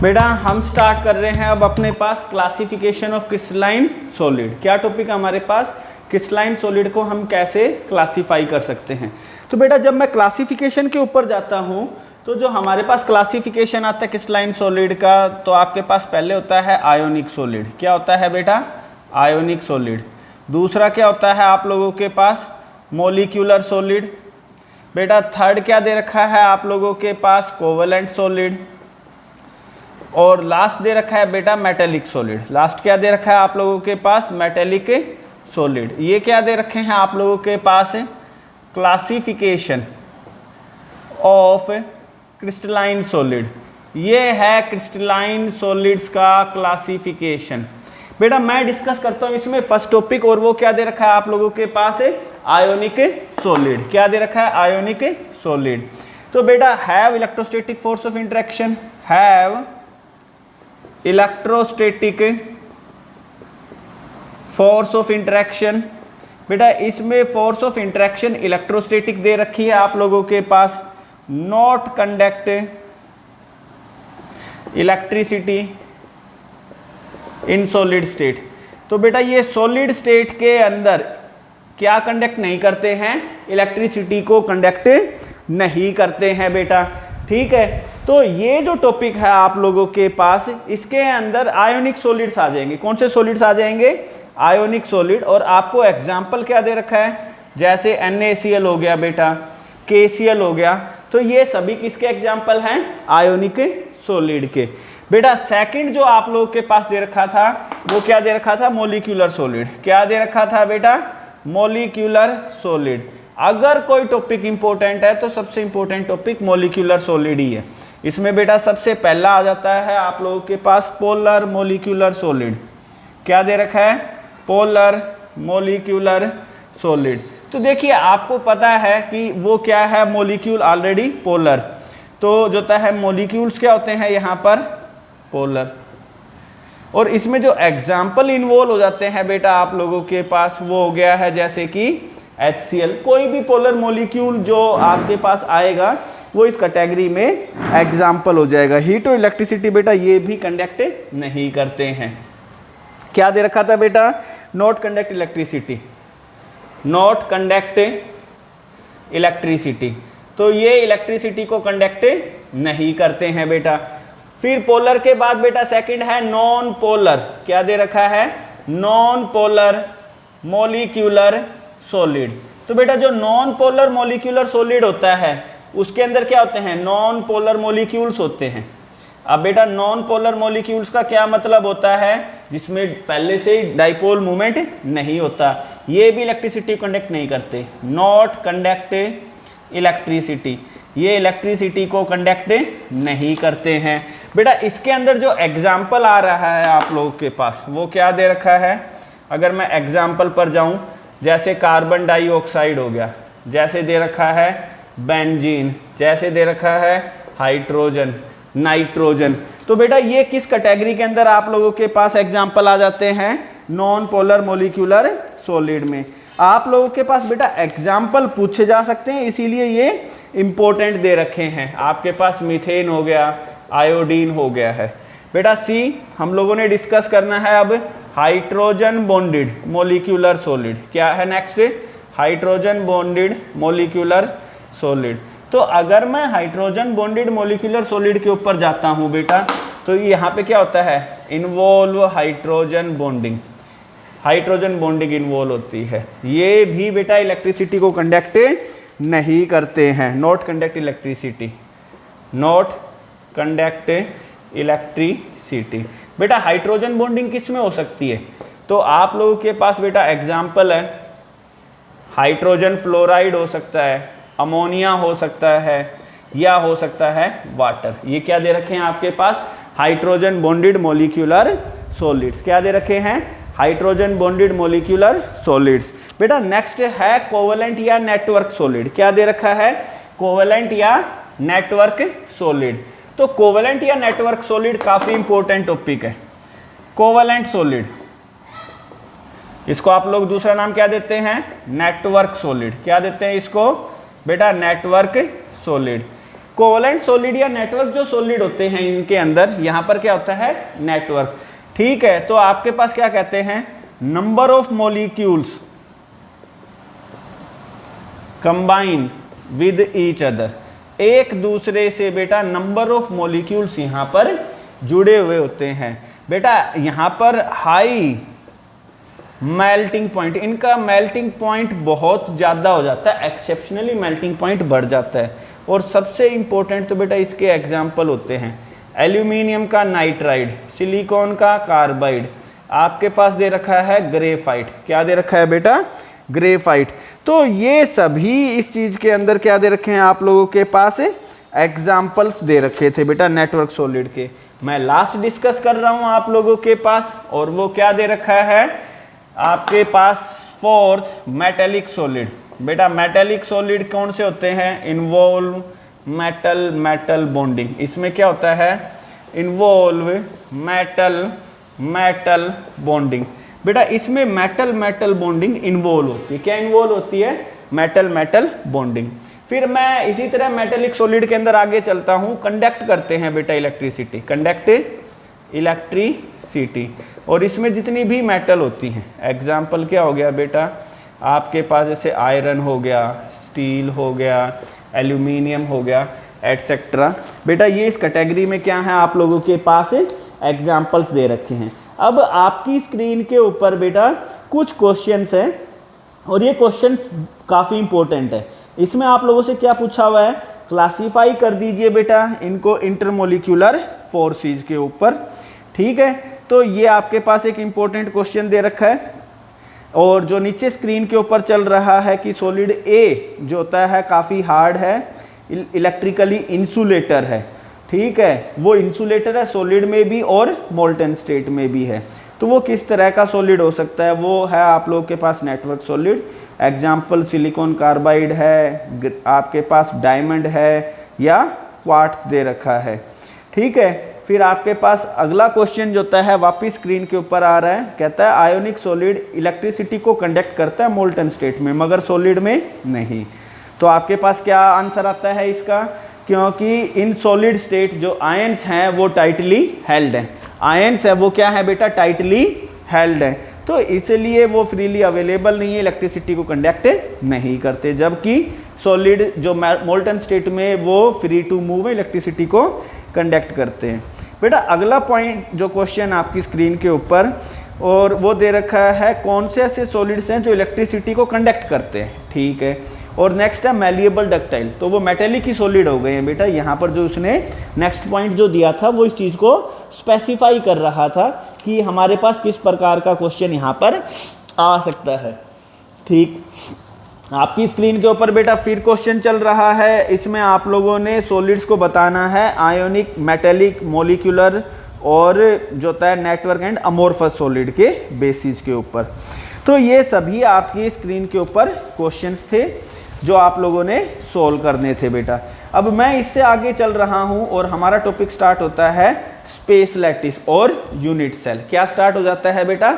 बेटा हम स्टार्ट कर रहे हैं अब अपने पास क्लासिफिकेशन ऑफ क्रिस्टलाइन सॉलिड। क्या टॉपिक है हमारे पास? क्रिस्टलाइन सॉलिड को हम कैसे क्लासीफाई कर सकते हैं। तो बेटा जब मैं क्लासिफिकेशन के ऊपर जाता हूं तो जो हमारे पास क्लासिफिकेशन आता है क्रिस्टलाइन सॉलिड का, तो आपके पास पहले होता है आयोनिक सॉलिड। क्या होता है बेटा? Ionic solid. दूसरा क्या होता है आप लोगों के पास? Molecular solid. बेटा थर्ड क्या दे रखा है आप लोगों के पास? Covalent solid. और लास्ट दे रखा है बेटा मेटेलिक सॉलिड। लास्ट क्या दे रखा है आप लोगों के पास? Metallic solid. ये क्या दे रखे हैं आप लोगों के पास? Classification of crystalline solid. ये है क्रिस्टलाइन सॉलिड्स का क्लासिफिकेशन। बेटा मैं डिस्कस करता हूं इसमें फर्स्ट टॉपिक, और वो क्या दे रखा है आप लोगों के पास? Ionic solid. क्या दे रखा है? Ionic solid. तो बेटा have electrostatic force of interaction, have electrostatic force of interaction. बेटा इसमें फोर्स ऑफ इंटरेक्शन इलेक्ट्रोस्टैटिक दे रखी है आप लोगों के पास। Not conduct electricity in solid state. तो बेटा ये सॉलिड स्टेट के अंदर क्या कंडक्ट नहीं करते हैं? इलेक्ट्रिसिटी को कंडक्ट नहीं करते हैं बेटा। ठीक है, तो ये जो टॉपिक है आप लोगों के पास, इसके अंदर आयोनिक सॉलिड्स आ जाएंगे। कौन से सॉलिड्स आ जाएंगे? Ionic solid. और आपको एग्जाम्पल क्या दे रखा है? जैसे NaCl हो गया बेटा, KCl हो गया। तो ये सभी किसके एग्जाम्पल हैं? आयोनिक सॉलिड के। बेटा सेकंड जो आप लोगों के पास दे रखा था वो क्या दे रखा था? Molecular solid. क्या दे रखा था बेटा? Molecular solid. अगर कोई टॉपिक इंपॉर्टेंट है तो सबसे इंपॉर्टेंट टॉपिक मॉलिक्यूलर सॉलिड ही है। इसमें बेटा सबसे पहला आ जाता है आप लोगों के पास पोलर मॉलिक्यूलर सॉलिड। क्या दे रखा है? Polar molecular solid. तो देखिए आपको पता है कि वो क्या है? Molecule already polar. तो जो होता है मॉलिक्यूल्स क्या होते हैं यहाँ पर? पोलर। और इसमें जो एग्जाम्पल इन्वॉल्व हो जाते हैं बेटा आप लोगों के पास, वो हो गया है जैसे कि HCl। कोई भी पोलर मॉलिक्यूल जो आपके पास आएगा वो इस कैटेगरी में एग्जाम्पल हो जाएगा। हीट और इलेक्ट्रिसिटी बेटा ये भी कंडक्ट नहीं करते हैं। क्या दे रखा था बेटा? Not conduct electricity, not conduct electricity. तो ये इलेक्ट्रिसिटी को कंडक्ट नहीं करते हैं बेटा। फिर पोलर के बाद बेटा सेकंड है नॉन पोलर। क्या दे रखा है? Non polar molecular solid. तो बेटा जो नॉन पोलर मॉलिक्यूलर सॉलिड होता है उसके अंदर क्या होते हैं? नॉन पोलर मॉलिक्यूल्स होते हैं। अब बेटा नॉन पोलर मॉलिक्यूल्स का क्या मतलब होता है? जिसमें पहले से ही डाइपोल मूवमेंट नहीं होता। ये भी इलेक्ट्रिसिटी कंडक्ट नहीं करते। नॉट कंडक्ट इलेक्ट्रिसिटी, ये इलेक्ट्रिसिटी को कंडक्ट नहीं करते हैं। बेटा इसके अंदर जो एग्जाम्पल आ रहा है आप लोगों के पास वो क्या दे रखा है? अगर मैं एग्जाम्पल पर जाऊं, जैसे कार्बन डाइऑक्साइड हो गया, जैसे दे रखा है बेंजीन, जैसे दे रखा है हाइड्रोजन, नाइट्रोजन। तो बेटा ये किस कैटेगरी के अंदर आप लोगों के पास एग्जाम्पल आ जाते हैं? नॉन पोलर मॉलिक्यूलर सॉलिड में। आप लोगों के पास बेटा एग्जाम्पल पूछे जा सकते हैं, इसीलिए ये इंपॉर्टेंट दे रखे हैं। आपके पास मीथेन हो गया, आयोडीन हो गया है। बेटा सी हम लोगों ने डिस्कस करना है अब हाइड्रोजन बॉन्डेड मॉलिक्यूलर सॉलिड। क्या है next? Hydrogen bonded molecular solid. तो अगर मैं हाइड्रोजन बॉन्डेड मॉलिक्यूलर सॉलिड के ऊपर जाता हूं बेटा, तो यहाँ पे क्या होता है? Involve hydrogen bonding, hydrogen bonding involve होती है। ये भी बेटा इलेक्ट्रिसिटी को कंडक्ट नहीं करते हैं। Not conduct electricity, not conduct electricity. बेटा हाइड्रोजन बॉन्डिंग किस में हो सकती है? तो आप लोगों के पास बेटा एग्जाम्पल है हाइड्रोजन फ्लोराइड हो सकता है, अमोनिया हो सकता है, या हो सकता है वाटर। ये क्या दे रखे हैं आपके पास? Hydrogen bonded molecular solids. क्या दे रखे हैं? Hydrogen bonded molecular solids. बेटा नेक्स्ट है कोवेलेंट या नेटवर्क सॉलिड। क्या दे रखा है? कोवेलेंट या नेटवर्क सॉलिड। तो कोवेलेंट या नेटवर्क सॉलिड काफी इंपॉर्टेंट टॉपिक है। कोवेलेंट सॉलिड, इसको आप लोग दूसरा नाम क्या देते हैं? Network solid. क्या देते हैं इसको बेटा? Network solid. कोवलेंट सॉलिड या नेटवर्क जो सॉलिड होते हैं इनके अंदर यहां पर क्या होता है, नेटवर्क। ठीक है, तो आपके पास क्या कहते हैं, number of molecules combine with each other, एक दूसरे से बेटा नंबर ऑफ मॉलिक्यूल्स यहां पर जुड़े हुए होते हैं। बेटा यहां पर हाई मेल्टिंग पॉइंट, इनका मेल्टिंग पॉइंट बहुत ज़्यादा हो जाता है, एक्सेप्शनली मेल्टिंग पॉइंट बढ़ जाता है। और सबसे इंपॉर्टेंट तो बेटा इसके एग्जाम्पल होते हैं, एल्यूमिनियम का नाइट्राइड, सिलिकॉन का कार्बाइड, आपके पास दे रखा है ग्रेफाइट। क्या दे रखा है बेटा, ग्रेफाइट। तो ये सभी इस चीज़ के अंदर क्या दे रखे हैं आप लोगों के पास, एग्जाम्पल्स दे रखे थे बेटा नेटवर्क सॉलिड के। मैं लास्ट डिस्कस कर रहा हूँ आप लोगों के पास, और वो क्या दे रखा है आपके पास, फोर्थ मेटेलिक सॉलिड। बेटा मेटेलिक सॉलिड कौन से होते हैं, इन्वॉल्व मेटल मेटल बॉन्डिंग। इसमें क्या होता है, इन्वॉल्व मेटल मेटल बॉन्डिंग। बेटा इसमें मेटल मेटल बॉन्डिंग इन्वॉल्व होती है। क्या इन्वॉल्व होती है, मेटल मेटल बॉन्डिंग। फिर मैं इसी तरह मेटेलिक सॉलिड के अंदर आगे चलता हूँ, कंडक्ट करते हैं बेटा इलेक्ट्रिसिटी, कंडक्ट इलेक्ट्रिसिटी। और इसमें जितनी भी मेटल होती हैं, एग्जाम्पल क्या हो गया बेटा आपके पास, जैसे आयरन हो गया, स्टील हो गया, एल्यूमिनियम हो गया, एटसेट्रा। बेटा ये इस कैटेगरी में क्या है आप लोगों के पास एग्जाम्पल्स दे रखे हैं। अब आपकी स्क्रीन के ऊपर बेटा कुछ क्वेश्चंस हैं, और ये क्वेश्चंस काफ़ी इंपॉर्टेंट है। इसमें आप लोगों से क्या पूछा हुआ है, क्लासीफाई कर दीजिए बेटा इनको इंटरमोलिक्यूलर फोर्सेस के ऊपर। ठीक है, तो ये आपके पास एक इंपॉर्टेंट क्वेश्चन दे रखा है। और जो नीचे स्क्रीन के ऊपर चल रहा है कि सॉलिड ए जो होता है काफ़ी हार्ड है, इलेक्ट्रिकली इंसुलेटर है। ठीक है, वो इंसुलेटर है सॉलिड में भी और मोल्टन स्टेट में भी है। तो वो किस तरह का सॉलिड हो सकता है, वो है आप लोगों के पास network solid. Example silicon carbide है, आपके पास डायमंड है, या क्वार्ट्ज दे रखा है। ठीक है, फिर आपके पास अगला क्वेश्चन जो होता है वापिस स्क्रीन के ऊपर आ रहा है, कहता है आयोनिक सॉलिड इलेक्ट्रिसिटी को कंडक्ट करता है मोल्टन स्टेट में मगर सॉलिड में नहीं। तो आपके पास क्या आंसर आता है इसका, क्योंकि इन सॉलिड स्टेट जो आयंस हैं वो टाइटली हेल्ड हैं। आयंस है वो क्या है बेटा, टाइटली हेल्ड है, तो इसलिए वो फ्रीली अवेलेबल नहीं है, इलेक्ट्रिसिटी को कंडक्ट नहीं करते। जबकि सॉलिड जो मोल्टन स्टेट में वो फ्री टू मूव है, इलेक्ट्रिसिटी को कंडक्ट करते हैं। बेटा अगला पॉइंट जो क्वेश्चन आपकी स्क्रीन के ऊपर, और वो दे रखा है कौन से ऐसे सॉलिड्स हैं जो इलेक्ट्रिसिटी को कंडक्ट करते हैं। ठीक है, और नेक्स्ट है मैलिएबल डक्टाइल, तो वो मेटेलिक ही सॉलिड हो गए हैं बेटा। यहाँ पर जो उसने नेक्स्ट पॉइंट जो दिया था वो इस चीज़ को स्पेसिफाई कर रहा था कि हमारे पास किस प्रकार का क्वेश्चन यहाँ पर आ सकता है। ठीक, आपकी स्क्रीन के ऊपर बेटा फिर क्वेश्चन चल रहा है, इसमें आप लोगों ने सॉलिड्स को बताना है आयोनिक, मेटेलिक, मॉलिक्यूलर और जो होता है नेटवर्क एंड अमोर्फस सॉलिड के बेसिस के ऊपर। तो ये सभी आपकी स्क्रीन के ऊपर क्वेश्चंस थे जो आप लोगों ने सोल्व करने थे बेटा। अब मैं इससे आगे चल रहा हूं और हमारा टॉपिक स्टार्ट होता है स्पेस लैटिस और यूनिट सेल। क्या स्टार्ट हो जाता है बेटा,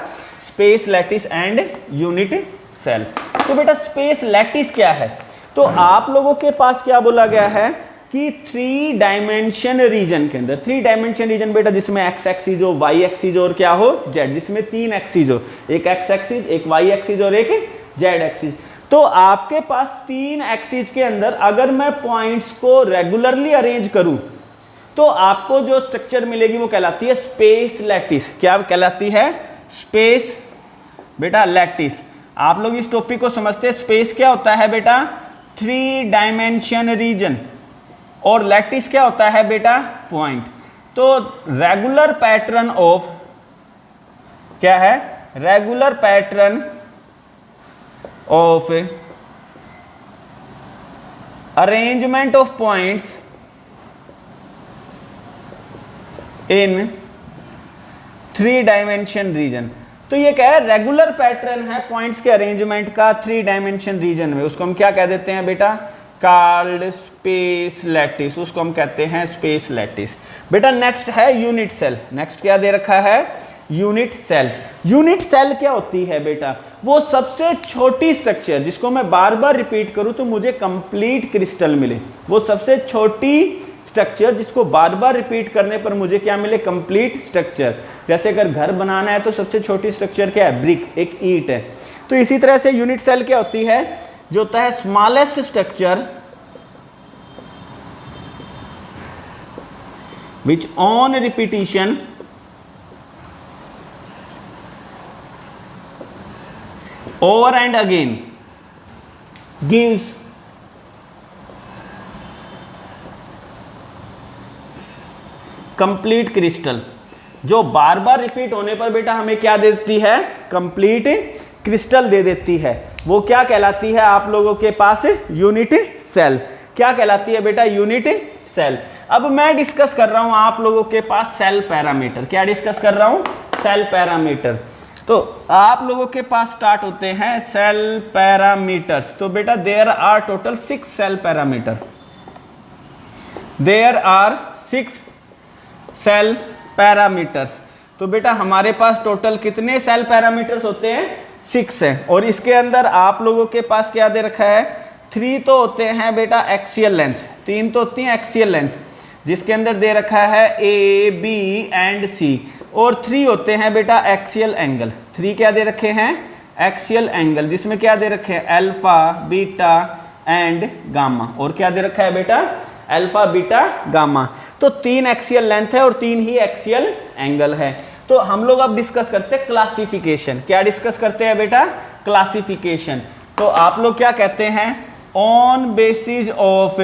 space lattice and unit cell. तो बेटा स्पेस लैटिस क्या है, तो आप लोगों के पास क्या बोला गया है कि 3 डायमेंशन रीजन के अंदर, 3 डायमेंशन रीजन बेटा जिसमें एक्स एक्सिस हो, वाई एक्सिस और क्या हो, जेड, जिसमें 3 एक्सिस हो, एक एक्स एक्सिस, एक वाई एक्सिस और एक जेड एक्सिस। तो आपके पास 3 एक्सिस के अंदर अगर मैं पॉइंट्स को रेगुलरली अरेंज करूं तो आपको जो स्ट्रक्चर मिलेगी वो कहलाती है स्पेस लैटिस। क्या कहलाती है, स्पेस बेटा लैटिस। आप लोग इस टॉपिक को समझते हैं, स्पेस क्या होता है बेटा, 3 डायमेंशन रीजन, और लैटिस क्या होता है बेटा, पॉइंट। तो रेगुलर पैटर्न ऑफ क्या है, regular pattern of arrangement of points in 3 dimension region. तो ये क्या है, रेगुलर पैटर्न है पॉइंट्स के अरेंजमेंट का 3 डायमेंशन रीजन में, उसको हम क्या कह देते हैं बेटा, कॉल्ड स्पेस लैटिस, उसको हम कहते हैं स्पेस लैटिस। बेटा नेक्स्ट है यूनिट सेल। नेक्स्ट क्या दे रखा है, यूनिट सेल। यूनिट सेल क्या होती है बेटा? वो सबसे छोटी स्ट्रक्चर जिसको मैं बार बार रिपीट करूं तो मुझे कंप्लीट क्रिस्टल मिले। वो सबसे छोटी स्ट्रक्चर जिसको बार बार रिपीट करने पर मुझे क्या मिले? Complete structure. जैसे अगर घर बनाना है तो सबसे छोटी स्ट्रक्चर क्या है? ब्रिक, एक ईंट है। तो इसी तरह से यूनिट सेल क्या होती है? जो होता है smallest structure which on repetition over and again gives complete crystal. जो बार बार रिपीट होने पर बेटा हमें क्या देती है? कंप्लीट क्रिस्टल दे देती है। वो क्या कहलाती है आप लोगों के पास? Unit cell. क्या कहलाती है बेटा? Unit cell. अब मैं डिस्कस कर रहा हूं आप लोगों के पास सेल पैरामीटर। क्या डिस्कस कर रहा हूं? Cell parameter. तो आप लोगों के पास स्टार्ट होते हैं सेल पैरामीटर्स। तो बेटा there are total 6 cell parameter. There are 6 cell parameters. तो बेटा हमारे पास टोटल कितने सेल पैरामीटर्स होते हैं? 6 है। और इसके अंदर आप लोगों के पास क्या दे रखा है? 3 तो होते हैं बेटा एक्सियल लेंथ, 3 तो होती है एक्सियल लेंथ, जिसके अंदर दे रखा है ए, बी एंड सी। और 3 होते हैं बेटा एक्सियल एंगल। 3 क्या दे रखे हैं? एक्सियल एंगल, जिसमें क्या दे रखे हैं? Alpha, beta and gamma. और क्या दे रखा है बेटा? Alpha, beta, gamma. तो 3 एक्सियल लेंथ है और 3 ही एक्सियल एंगल है। तो हम लोग अब डिस्कस करते हैं क्लासिफिकेशन। क्या डिस्कस करते हैं बेटा? क्लासिफिकेशन। तो आप लोग क्या कहते हैं? On basis of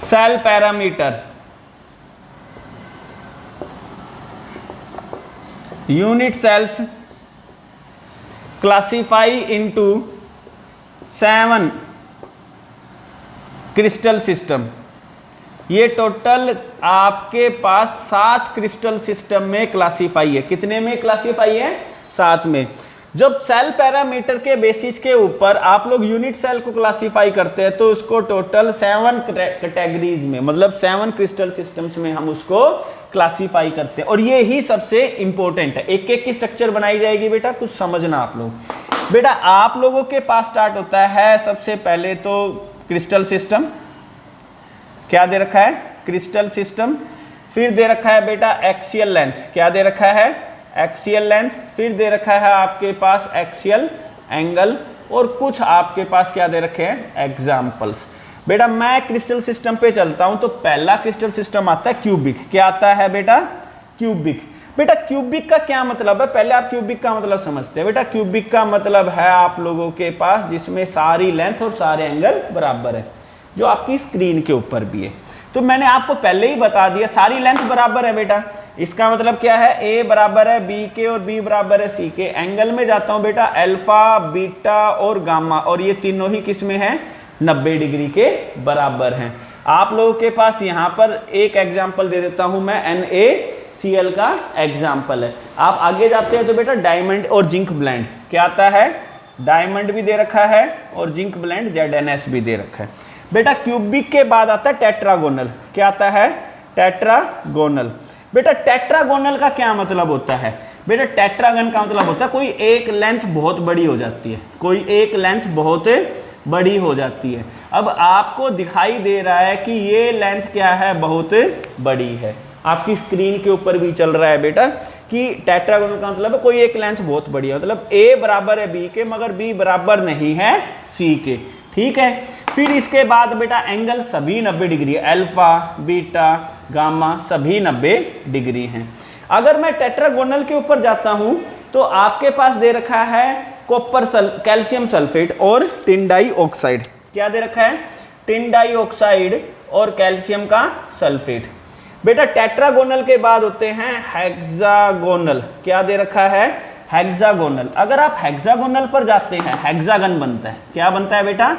cell parameter unit cells classify into 7 crystal system. ये टोटल आपके पास 7 क्रिस्टल सिस्टम में क्लासिफाई है। कितने में क्लासिफाई है? 7 में। जब सेल पैरामीटर के बेसिस के ऊपर आप लोग यूनिट सेल को क्लासिफाई करते हैं तो उसको टोटल 7 कैटेगरीज में, मतलब 7 क्रिस्टल सिस्टम्स में हम उसको क्लासिफाई करते हैं। और ये ही सबसे इंपॉर्टेंट है। एक एक की स्ट्रक्चर बनाई जाएगी बेटा, कुछ समझना आप लोग। बेटा आप लोगों के पास स्टार्ट होता है सबसे पहले तो क्रिस्टल सिस्टम। क्या दे रखा है? Crystal system. फिर दे रखा है बेटा एक्सियल लेंथ। क्या दे रखा है? Axial length. फिर दे रखा है आपके पास एक्सियल एंगल। और कुछ आपके पास क्या दे रखे हैं? एग्जाम्पल्स। बेटा मैं क्रिस्टल सिस्टम पे चलता हूं तो पहला क्रिस्टल सिस्टम आता है क्यूबिक। क्या आता है बेटा? क्यूबिक। बेटा क्यूबिक का क्या मतलब है? पहले आप क्यूबिक का मतलब समझते हैं। बेटा क्यूबिक का मतलब है आप लोगों के पास जिसमें सारी लेंथ और सारे एंगल बराबर है, जो आपकी स्क्रीन के ऊपर भी है। तो मैंने आपको पहले ही बता दिया सारी लेंथ बराबर है बेटा। इसका मतलब क्या है? ए बराबर है बी के और बी बराबर है सी के। एंगल में जाता हूं बेटा अल्फा, बीटा और गामा, और ये तीनों ही किस में है? 90 डिग्री के बराबर हैं। आप लोगों के पास यहाँ पर एक एग्जाम्पल दे देता हूं मैं, NaCl का एग्जाम्पल है। आप आगे जाते हैं तो बेटा डायमंड और जिंक ब्लेंड। क्या आता है? डायमंड भी दे रखा है और जिंक ब्लेंड ZnS भी दे रखा है। बेटा क्यूबिक के बाद आता है टेट्रागोनल। क्या आता है? टेट्रागोनल। बेटा टेट्रागोनल का क्या मतलब होता है? बेटा टेट्रागन का मतलब होता है कोई एक लेंथ बहुत बड़ी हो जाती है, कोई एक लेंथ बहुत बड़ी हो जाती है। अब आपको दिखाई दे रहा है कि ये लेंथ क्या है? बहुत बड़ी है। आपकी स्क्रीन के ऊपर भी चल रहा है बेटा कि टेट्रागोनल का मतलब है कोई एक लेंथ बहुत बड़ी है, मतलब A बराबर है B के मगर B बराबर नहीं है C के। ठीक है। फिर इसके बाद बेटा एंगल सभी 90 डिग्री है, अल्फा, बीटा, गामा सभी 90 डिग्री हैं। अगर मैं टेट्रागोनल के ऊपर जाता हूं तो आपके पास दे रखा है कॉपर कैल्शियम सल्फेट और टिन डाइऑक्साइड। क्या दे रखा है? टिन डाइऑक्साइड और कैल्शियम का सल्फेट। बेटा टेट्रागोनल के बाद होते हैं हेक्सागोनल। क्या दे रखा है? हेक्सागोनल। अगर आप हेक्सागोनल पर जाते हैं हेक्सागन बनता है। क्या बनता है बेटा?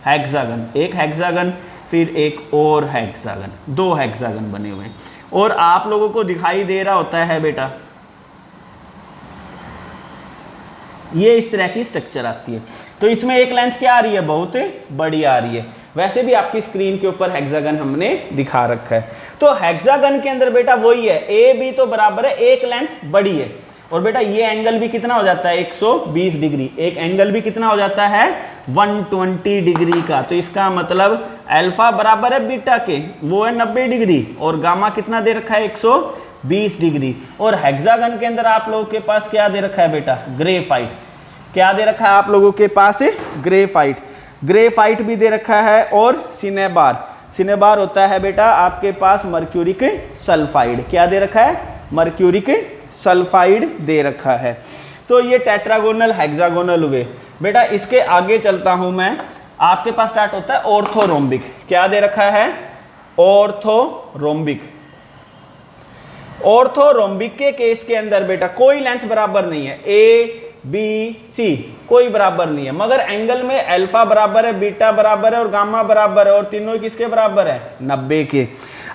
हेक्सागन। एक हेक्सागन, फिर एक और हेक्सागन, 2 हेक्सागन बने हुए हैं। और आप लोगों को दिखाई दे रहा होता है बेटा ये इस तरह की स्ट्रक्चर आती है। तो इसमें एक लेंथ क्या आ रही है? बहुत बड़ी आ रही है। वैसे भी आपकी स्क्रीन के ऊपर हेक्सागन हमने दिखा रखा है। तो हेक्सागन के अंदर बेटा वही है, ए बी तो बराबर है, एक लेंथ बड़ी है, और बेटा ये एंगल भी कितना हो जाता है 120 डिग्री, एक एंगल भी कितना हो जाता है 120 डिग्री का। तो इसका मतलब अल्फा बराबर है बीटा के, वो है 90 डिग्री, और गामा कितना दे रखा है 120 डिग्री। और हेक्सागन के अंदर आप लोगों के पास क्या दे रखा है बेटा, ग्रेफाइट। क्या दे रखा है आप लोगों के पास, ग्रेफाइट। ग्रेफाइट भी दे रखा है, और सिनेबार। सिनेबार होता है बेटा आपके पास मर्क्यूरिक सल्फाइड। क्या दे रखा है, मर्क्यूरिक सल्फाइड दे रखा है। तो ये टेट्रागोनल हेक्सागोनल हुए। बेटा इसके आगे चलता हूं मैं, आपके पास स्टार्ट होता है ऑर्थोरोम्बिक। क्या दे रखा है, ऑर्थोरोम्बिक। ऑर्थोरोम्बिक के केस के अंदर बेटा कोई लेंथ बराबर नहीं है, ए बी सी कोई बराबर नहीं है, मगर एंगल में अल्फा बराबर है, बीटा बराबर है और गामा बराबर है, और तीनों किसके बराबर है 90 के।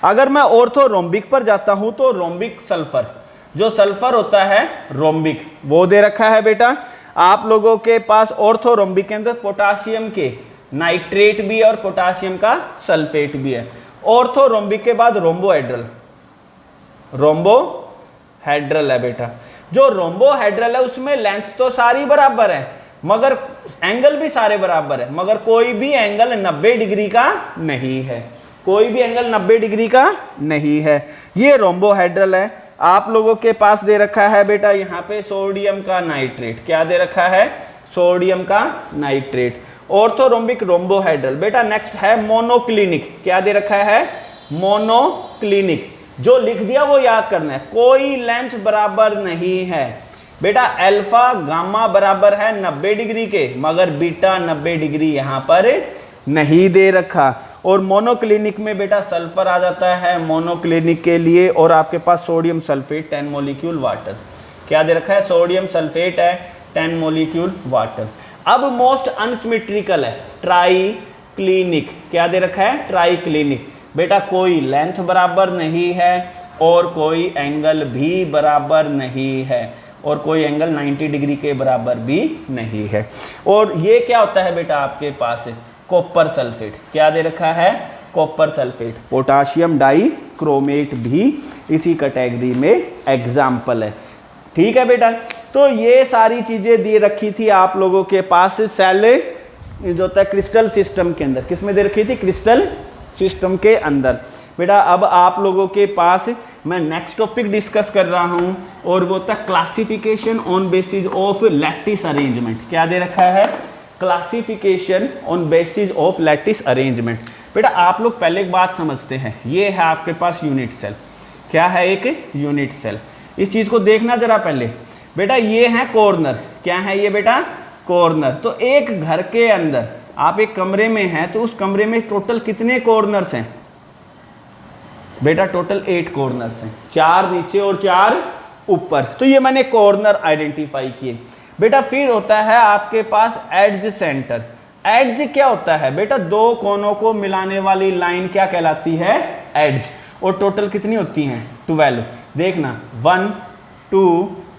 अगर मैं ऑर्थोरोम्बिक पर जाता हूं तो रोम्बिक सल्फर, जो सल्फर होता है रोम्बिक, वो दे रखा है बेटा आप लोगों के पास। ऑर्थोरोम्बिक के अंदर पोटासियम के नाइट्रेट भी है और पोटासियम का सल्फेट भी है। ऑर्थोरोम्बिक के बाद रोम्बोहेड्रल, रोम्बोहेड्रल है बेटा। जो रोम्बोहेड्रल है उसमें लेंथ तो सारी बराबर है, मगर एंगल भी सारे बराबर है, मगर कोई भी एंगल 90 डिग्री का नहीं है, कोई भी एंगल 90 डिग्री का नहीं है। ये रोम्बोहेड्रल है। आप लोगों के पास दे रखा है बेटा यहाँ पे सोडियम का नाइट्रेट। क्या दे रखा है, सोडियम का नाइट्रेट। Orthorhombic rhombohedral. बेटा नेक्स्ट है मोनोक्लिनिक। क्या दे रखा है, मोनोक्लिनिक। जो लिख दिया वो याद करना है, कोई लेंथ बराबर नहीं है बेटा। अल्फा गामा बराबर है 90 डिग्री के, मगर बीटा 90 डिग्री यहां पर नहीं दे रखा। और मोनोक्लिनिक में बेटा सल्फर आ जाता है मोनोक्लिनिक के लिए, और आपके पास सोडियम सल्फेट 10 मोलिक्यूल वाटर। क्या दे रखा है, सोडियम सल्फेट है 10 मोलिक्यूल वाटर। अब मोस्ट अनसिमेट्रिकल है ट्राइक्लिनिक। क्या दे रखा है, ट्राइक्लिनिक। बेटा कोई लेंथ बराबर नहीं है और कोई एंगल भी बराबर नहीं है, और कोई एंगल 90 डिग्री के बराबर भी नहीं है। और ये क्या होता है बेटा आपके पास, कॉपर सल्फेट। क्या दे रखा है, copper sulphate. Potassium dichromate भी इसी कैटेगरी में एग्जाम्पल है। ठीक है बेटा, तो ये सारी चीजें दे रखी थी आप लोगों के पास सेल जो होता है क्रिस्टल सिस्टम के अंदर। किसमें दे रखी थी, क्रिस्टल सिस्टम के अंदर। बेटा अब आप लोगों के पास मैं नेक्स्ट टॉपिक डिस्कस कर रहा हूं, और वो था classification on basis of lattice arrangement. क्या दे रखा है, classification on basis of lattice arrangement. बेटा आप लोग पहले एक बात समझते हैं, ये है आपके पास यूनिट सेल। क्या है, एक यूनिट सेल। इस चीज को देखना जरा पहले बेटा, ये है कॉर्नर। क्या है ये बेटा, कॉर्नर। तो एक घर के अंदर आप एक कमरे में हैं, तो उस कमरे में टोटल कितने कॉर्नर्स हैं बेटा, टोटल 8 कॉर्नर्स हैं, 4 नीचे और 4 ऊपर। तो ये मैंने कॉर्नर आइडेंटिफाई किए बेटा। फिर होता है आपके पास एड्ज सेंटर। एड्ज क्या होता है बेटा, दो कोनों को मिलाने वाली लाइन क्या कहलाती है, एड्ज। और टोटल कितनी होती हैं, 12। देखना 1 2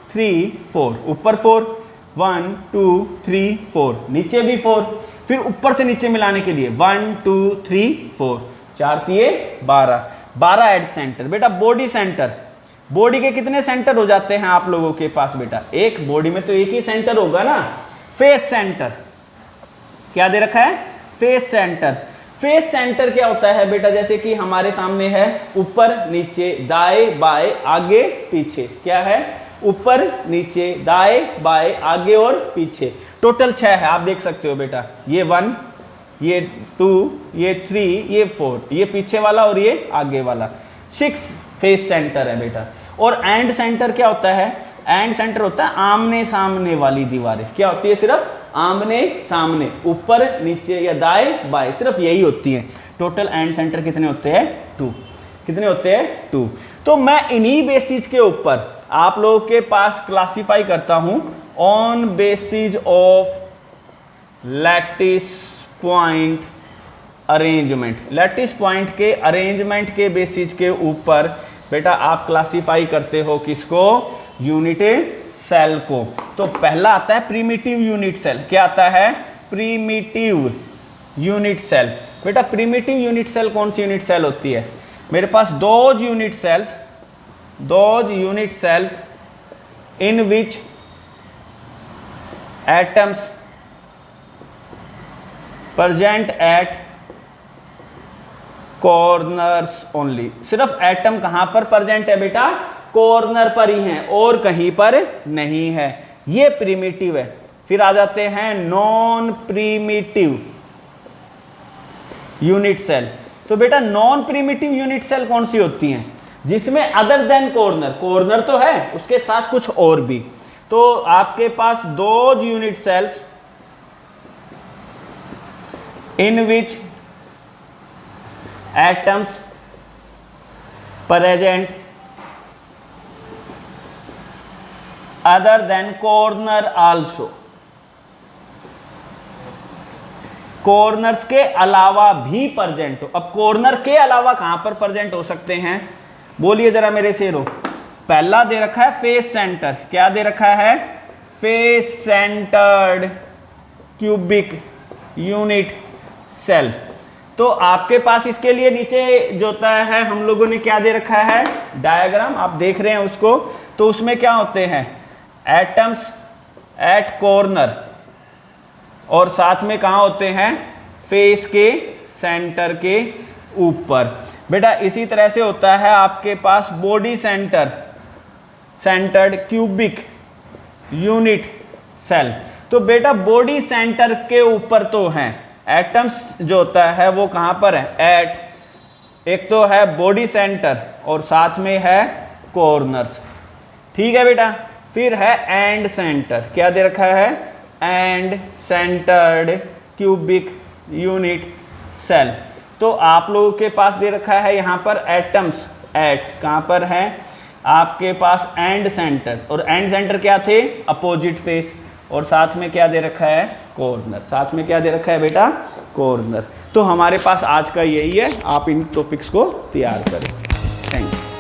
3 4, ऊपर 4, 1 2 3 4, नीचे भी 4। फिर ऊपर से नीचे मिलाने के लिए 1 2 3 4, 4 तिये 12, 12 एड्ज सेंटर। बेटा बॉडी सेंटर, बॉडी के कितने सेंटर हो जाते हैं आप लोगों के पास बेटा, एक बॉडी में तो एक ही सेंटर होगा ना। Face centre. क्या दे रखा है, फेस सेंटर। फेस सेंटर क्या होता है बेटा, जैसे कि हमारे सामने है ऊपर नीचे दाएं बाएं आगे पीछे। क्या है, ऊपर नीचे दाएं बाएं आगे और पीछे। टोटल 6 है, आप देख सकते हो बेटा। ये 1, ये 2, ये 3, ये 4, ये पीछे वाला और ये आगे वाला। 6 फेस सेंटर है बेटा। और एंड सेंटर क्या होता है, एंड सेंटर होता है आमने सामने वाली दीवारें। क्या होती है, सिर्फ आमने सामने, ऊपर नीचे या दाएं बाएं, सिर्फ यही होती है। टोटल एंड सेंटर कितने होते हैं, 2। कितने होते हैं, 2। तो मैं इन्हीं बेसिस के ऊपर आप लोगों के पास क्लासिफाई करता हूं on basis of lattice point arrangement. Lattice point के अरेंजमेंट के बेसिस के ऊपर बेटा आप क्लासिफाई करते हो किसको, यूनिट सेल को। तो पहला आता है प्रीमिटिव यूनिट सेल। क्या आता है, प्रीमिटिव यूनिट सेल। बेटा प्रीमिटिव यूनिट सेल कौन सी यूनिट सेल होती है मेरे पास those unit cells in which atoms present at corners only. सिर्फ एटम कहां पर प्रेजेंट है बेटा? कॉर्नर पर ही है और कहीं पर नहीं है। ये प्रिमिटिव है। फिर आ जाते हैं नॉन प्रिमिटिव यूनिट सेल। तो बेटा नॉन प्रिमिटिव यूनिट सेल कौन सी होती हैं? जिसमें अदर देन कॉर्नर, कॉर्नर तो है उसके साथ कुछ और भी। तो आपके पास those unit cells in which atoms present other than corner also, corners के अलावा भी प्रेजेंट हो। अब कॉर्नर के अलावा कहां पर प्रेजेंट हो सकते हैं? बोलिए जरा मेरे शेरों। पहला दे रखा है फेस सेंटर। क्या दे रखा है? Face centred cubic unit cell. तो आपके पास इसके लिए नीचे जो होता है, हम लोगों ने क्या दे रखा है? डायग्राम आप देख रहे हैं उसको। तो उसमें क्या होते हैं? एटम्स एट कॉर्नर और साथ में कहां होते हैं? फेस के सेंटर के ऊपर। बेटा इसी तरह से होता है आपके पास body centred cubic unit cell. तो बेटा बॉडी सेंटर के ऊपर तो हैं एटम्स, जो होता है वो कहां पर है? एट, एक तो है बॉडी सेंटर और साथ में है कॉर्नर्स। ठीक है बेटा। फिर है एंड सेंटर। क्या दे रखा है? End centred cubic unit cell. तो आप लोगों के पास दे रखा है यहां पर एटम्स एट, कहां पर है? आपके पास एंड सेंटर, और एंड सेंटर क्या थे? Opposite face. और साथ में क्या दे रखा है? कॉर्नर। साथ में क्या दे रखा है बेटा? कॉर्नर। तो हमारे पास आज का यही है। आप इन टॉपिक्स को तैयार करें। Thank you.